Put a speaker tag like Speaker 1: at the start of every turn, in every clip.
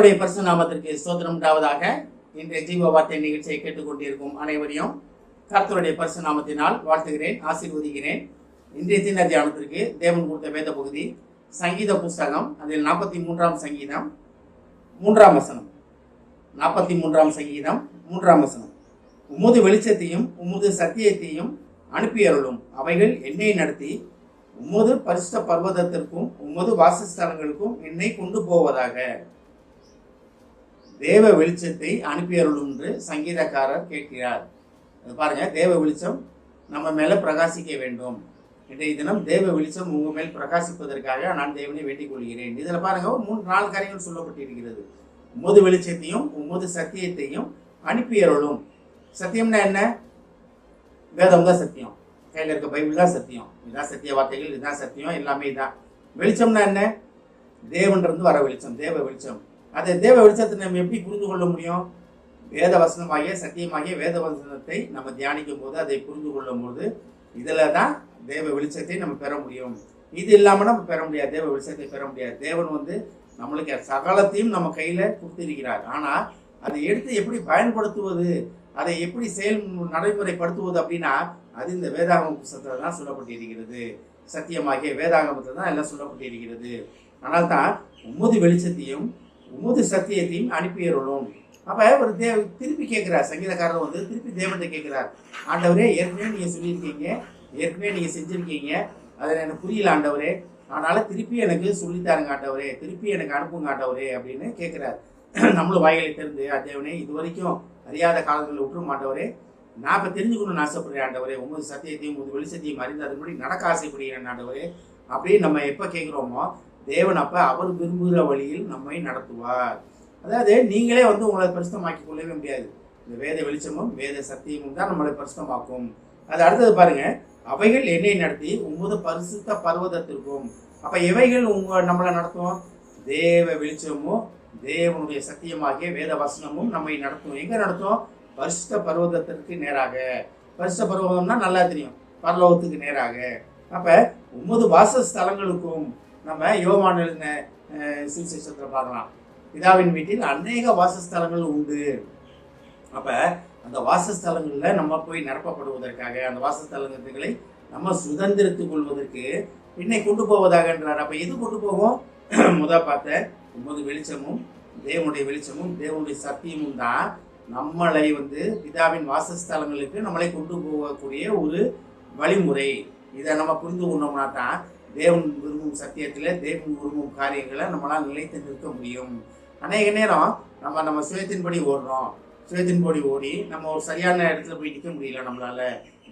Speaker 1: கர்த்தருடைய பரிசுத்த நாமத்திற்கு ஸ்தோத்திரம் உண்டாவதாக. இன்றைய ஜீவ வார்த்தை நிகழ்ச்சியை கேட்டுக்கொண்டிருக்கும் அனைவரையும் கர்த்தருடைய பரிசுத்த நாமத்தினால் வாழ்த்துகிறேன், ஆசீர்வதிக்கிறேன். இன்றைய தின தியானத்திற்கு தேவன் கொடுத்த வேத பகுதி சங்கீத புஸ்தகம், அதில் 43ஆம் சங்கீதம் 3ஆம் வசனம். 43ஆம் சங்கீதம் 3ஆம் வசனம். உமது வெளிச்சத்தையும் உமது சத்தியத்தையும் அனுப்பியருளும், அவைகள் என்னை நடத்தி உமது பரிசுத்த பர்வதத்திற்கும் உமது வாசஸ்தலங்களுக்கும் என்னை கொண்டு போவதாக. தேவ வெளிச்சத்தை அனுப்பியருளும் என்று சங்கீதக்காரர் கேட்கிறார். பாருங்க, தேவ வெளிச்சம் நம்ம மேல பிரகாசிக்க வேண்டும். இன்றைய தினம் தேவ வெளிச்சம் உங்க மேல் பிரகாசிப்பதற்காக நான் தேவனை வேண்டிக் கொள்கிறேன். இதுல பாருங்க, 3-4 காரியங்கள் சொல்லப்பட்டிருக்கிறது. உமது வெளிச்சத்தையும் உமது சத்தியத்தையும் அனுப்பியருளும். சத்தியம்னா என்ன? வேதம் தான் சத்தியம், கையில் இருக்க பைபிள் தான் சத்தியம், இதுதான் சத்திய வார்த்தைகள், இதுதான் சத்தியம், எல்லாமே தான். வெளிச்சம்னா என்ன? தேவன்றது வர வெளிச்சம், தேவ வெளிச்சம். அதை தேவ வெளிச்சத்தை நம்ம எப்படி புரிந்து கொள்ள முடியும்? வேத வசனமாகிய சத்தியமாகிய வேத வசனத்தை நம்ம தியானிக்கும் போது, அதை புரிந்து கொள்ளும் போது, இதுல தான் தேவ வெளிச்சத்தை நம்ம பெற முடியும். இது இல்லாம நம்ம பெற முடியாது, தேவ வெளிச்சத்தை பெற முடியாது. தேவன் நம்மளுக்கு சகலத்தையும் நம்ம கையில கொடுத்திருக்கிறார். ஆனா அதை எடுத்து எப்படி பயன்படுத்துவது, அதை எப்படி செயல் நடைமுறைப்படுத்துவது அப்படின்னா, அது இந்த வேதாகம புத்தகத்தில் தான் சொல்லப்பட்டிருக்கிறது. சத்தியமாகிய வேதாகமத்தில் தான் எல்லாம் சொல்லப்பட்டிருக்கிறது. ஆனால் தான் உமது வெளிச்சத்தையும் உமது சத்தியத்தையும் அனுப்பியருளும். அப்ப ஒரு திருப்பி கேட்கிறார் சங்கீதக்காரர், திருப்பி தேவன்கிட்ட கேட்கிறார், ஆண்டவரே, ஏற்கனவே நீங்க சொல்லியிருக்கீங்க, ஏற்கனவே நீங்க செஞ்சிருக்கீங்க, அதில் எனக்கு புரியல ஆண்டவரே, அதனால திருப்பி எனக்கு சொல்லித்தாருங்க ஆண்டவரே, திருப்பி எனக்கு அனுப்புங்க ஆண்டவரே அப்படின்னு கேட்கிறார். நம்மளும் வாய்களை திறந்து, தேவனே, இது வரைக்கும் அறியாத காலங்களில் விட்டுற மாட்டவரே, நான் இப்போ தெரிஞ்சுக்கணும்னு ஆசைப்படுறேன் ஆண்டவரே, உமது சத்தியத்தையும் உமது வெளிச்சத்தையும் அறிந்து அதுபடி நடக்க ஆசைப்படுகிறேன் ஆண்டவரே அப்படின்னு நம்ம எப்போ கேட்குறோமோ, தேவன் அப்போ அவர் விரும்புகிற வழியில் நம்மை நடத்துவார். அதாவது நீங்களே உங்களை பரிசுத்தமாக்கி கொள்ளவே முடியாது. இந்த வேத வெளிச்சமும் வேத சத்தியமும் தான் நம்மளை பரிசுத்தமாக்கும். அது அடுத்தது பாருங்க, அவைகள் என்னை நடத்தி உமது பரிசுத்த பர்வதத்திற்கும். அப்ப எவைகள் நம்மளை நடத்தும்? தேவ வெளிச்சமும் தேவனுடைய சத்தியமாகிய வேத வசனமும் நம்மை நடத்தும். எங்க நடத்தும்? பரிசுத்த பர்வதத்திற்கு நேராக. பரிசுத்த பர்வதம்னா நல்லா தெரியும், பரலோகத்துக்கு நேராக. அப்ப உமது வாசஸ்தலங்களுக்கும், நம்ம யோவான் எழுதின சுவிசேஷத்துல பார்க்கலாம், பிதாவின் வீட்டில் அநேக வாசஸ்தலங்கள் உண்டு. அப்ப அந்த வாசஸ்தலங்கள்ல நம்ம போய் நிரப்பப்படுவதற்காக, அந்த வாசஸ்தலங்களை நம்ம சுதந்திரத்துக் கொள்வதற்கு என்னை கொண்டு போவதாகன்றார். அப்ப எது கொண்டு போகும்? பார்த்த உமது வெளிச்சமும் தேவனுடைய வெளிச்சமும் தேவனுடைய சத்தியமும் தான் நம்மளை பிதாவின் வாசஸ்தலங்களுக்கு நம்மளை கொண்டு போகக்கூடிய ஒரு வழிமுறை. இதை நம்ம புரிந்து கொண்டோம்னா தான் தேவன் விரும்பும் சத்தியத்துல தேவன் விரும்பும் காரியங்களை நம்மளால் நிலைத்து நிற்க முடியும். அநேக நேரம் நம்ம சுயத்தின்படி ஓடுறோம், சுயத்தின்படி ஓடி நம்ம ஒரு சரியான இடத்துல போய் நிற்க முடியல, நம்மளால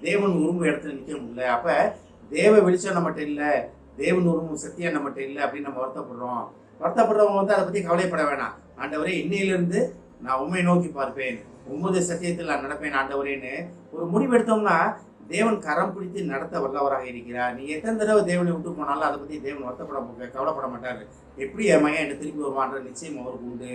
Speaker 1: தேவன் விரும்பும் இடத்துல நிற்க முடியல. அப்ப தேவ வெளிச்சம் நம்மகிட்ட இல்லை, தேவன் விரும்பும் சத்தியம் நம்மகிட்ட இல்லை அப்படின்னு நம்ம வருத்தப்படுறவங்க அதை பத்தி கவலைப்பட வேணாம். ஆண்டவரே, இன்னையிலிருந்து நான் உண்மை நோக்கி பார்ப்பேன், உமது சத்தியத்தில் நான் நடப்பேன் ஆண்டவரேன்னு ஒரு முடிவெடுத்தோம்னா தேவன் கரம் பிடித்து நடத்த வல்லவராக இருக்கிறார். நீங்க எத்தனை தடவை தேவனை விட்டு போனாலும் அதை பத்தி தேவன் கவலைப்பட மாட்டாரு. எப்படி என் மையம் என்ன திருப்பி வருவான்ற நிச்சயம் அவருக்கு உண்டு.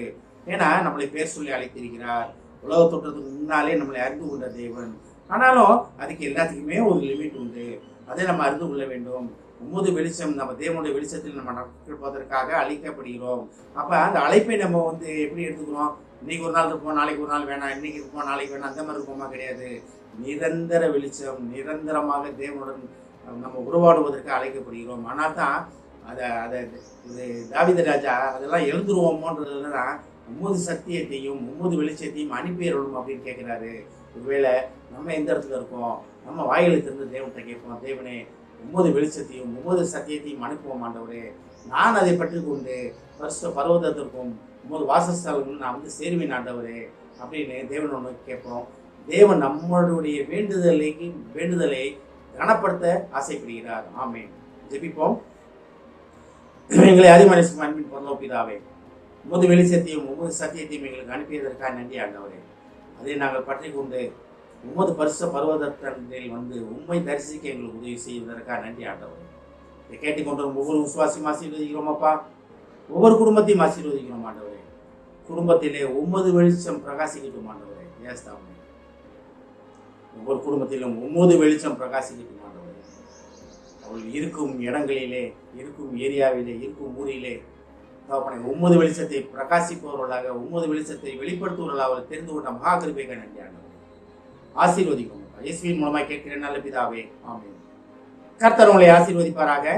Speaker 1: ஏன்னா நம்மளை பேர் சொல்லி அழைத்திருக்கிறார். உலக தோற்றத்துக்கு முன்னாலே நம்மளை அறிந்து கொண்ட தேவன். ஆனாலும் அதுக்கு எல்லாத்துக்குமே ஒரு லிமிட் உண்டு, அதை நம்ம அறிந்து கொள்ள வேண்டும். உமது வெளிச்சம், நம்ம தேவனுடைய வெளிச்சத்தில் நம்ம நடப்பதற்காக அழைக்கப்படுகிறோம். அப்ப அந்த அழைப்பை நம்ம எப்படி எடுத்துக்கிறோம்? இன்னைக்கு ஒரு நாள் இருப்போம், நாளைக்கு ஒரு நாள் வேணாம், இன்னைக்கு இருப்போம் நாளைக்கு வேணாம், அந்த மாதிரி இருப்போமா? கிடையாது. நிரந்தர வெளிச்சம், நிரந்தரமாக தேவனுடன் நம்ம உருவாடுவதற்கு அழைக்கப்படுகிறோம். ஆனால் தான் தாவீது ராஜா அதெல்லாம் எழுந்துருவோமோன்றதுதான் உமது சத்தியத்தையும் உமது வெளிச்சத்தையும் அனுப்பியருளும் அப்படின்னு கேட்கிறாரு. ஒருவேளை நம்ம எந்த இடத்துல இருக்கோம், நம்ம வாயிலிருந்து தேவன்கிட்ட கேட்போம், தேவனே, உமது வெளிச்சத்தையும் உமது சத்தியத்தையும் அனுப்புவோம் ஆண்டவரே, நான் அதை பற்றி கொண்டு பரிசுத்த பர்வதத்திற்கும் உமது வாசஸ்தலங்களும் நான் சேருவேன் ஆண்டவரே அப்படின்னு தேவன் ஒன்று கேட்போம். தேவன் நம்மளுடைய வேண்டுதலை கனப்படுத்த ஆசைப்படுகிறார். ஆமென். ஜெபிப்போம். எங்களை அதிமனசும் அன்பின் பரலோக பிதாவே, உமது வெளிச்சத்தையும் உமது சத்தியத்தையும் எங்களுக்கு அனுப்பியதற்காக நன்றி ஆண்டவரே. அதை நாங்கள் பற்றி கொண்டு உமது பரிசுத்த பர்வதத்தில் உண்மை தரிசிக்க எங்களுக்கு உதவி செய்வதற்காக நன்றி ஆண்டவரே. இதை கேட்டுக்கொண்டு ஒவ்வொரு விசுவாசியும் ஆசீர்வதிக்கிறோம் அப்பா, ஒவ்வொரு குடும்பத்தையும் ஆசீர்வதிக்கிறோம் ஆண்டவரே. குடும்பத்திலே உமது வெளிச்சம் பிரகாசிக்கட்டும் ஆண்டவரே. ஏஸ்தாமே, ஒவ்வொரு குடும்பத்திலும் உமது வெளிச்சம் பிரகாசிக்கட்டும் ஆண்டவரே. அவள் இருக்கும் இடங்களிலே, இருக்கும் ஏரியாவிலே, இருக்கும் ஊரிலே தகப்பனே, உம்மது வெளிச்சத்தை பிரகாசிப்பவர்களாக, உம்மது வெளிச்சத்தை வெளிப்படுத்துவவர்களாக தெரிந்து கொண்ட மகா கிருபைக்கு நன்றி ஆண்டவரே. ஆசீர்வதிக்கும் இயேசுவின் மூலமாய் கேட்கிறேன் நல்ல பிதாவே, ஆமென். கர்த்தர் உங்களை ஆசீர்வதிப்பாராக.